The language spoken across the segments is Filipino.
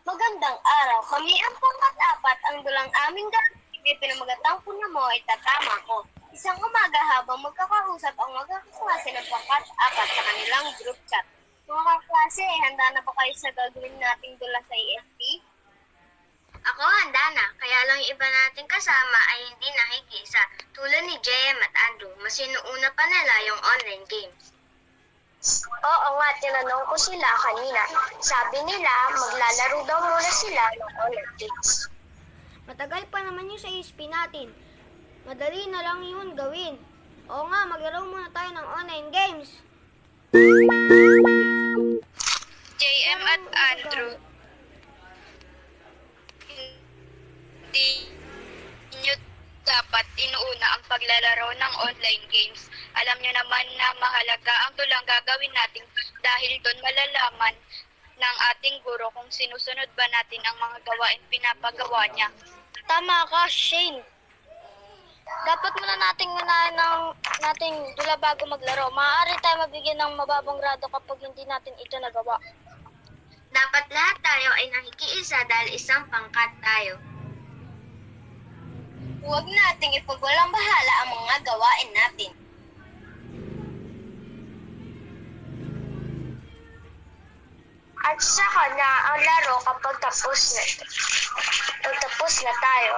Magandang araw. Kami ang pangkat-apat ang dulang aming gagawin ay pinamagatang po na mo ay tatama ko. Isang umaga habang magkakausap ang magkakaklase ng pangkat-apat sa kanilang group chat. Mga kaklase, handa na ba kayo sa gagawin nating dula sa EFP? Ako handa na, kaya lang yung iba nating kasama ay hindi nakikisa. Tulad ni JM at Andrew, mas inuuna pa nila yung online games. Oo nga, tinanong ko sila kanina. Sabi nila, maglalaro daw muna sila ng online games. Matagal pa naman yung sa ESP natin. Madali na lang yun gawin. Oo nga, maglaro muna tayo ng online games. JM at Andrew, hindi nyo dapat inuuna ang paglalaro ng online games. Alam nyo naman na mahalaga ang tulang gagawin natin dahil doon malalaman ng ating guro kung sinusunod ba natin ang mga gawain pinapagawa niya. Tama ka, Shane. Dapat muna nating unahin ng nating dula bago maglaro. Maaari tayo mabigyan ng mababang grado kapag hindi natin ito nagawa. Dapat lahat tayo ay nakikiisa dahil isang pangkat tayo. Huwag nating ipagwalang bahala ang mga gawain natin. At saka na ang laro kapag tapos na tayo.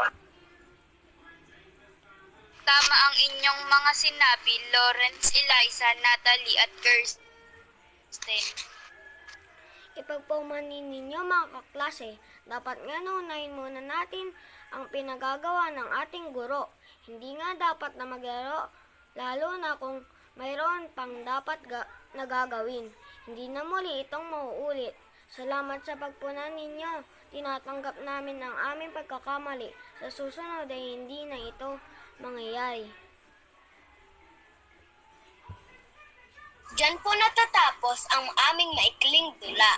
Tama ang inyong mga sinabi, Lawrence, Eliza, Natalie at Kirsten. Ipagpaumanin ninyo mga kaklase, dapat nga naunahin muna natin ang pinagagawa ng ating guro. Hindi nga dapat na maglaro, lalo na kung mayroon pang dapat nagagawin. Hindi na muli itong mauulit. Salamat sa pagpuna ninyo. Tinatanggap namin ang aming pagkakamali. Sa susunod ay hindi na ito mangyayari. Diyan po natatapos ang aming maikling dula.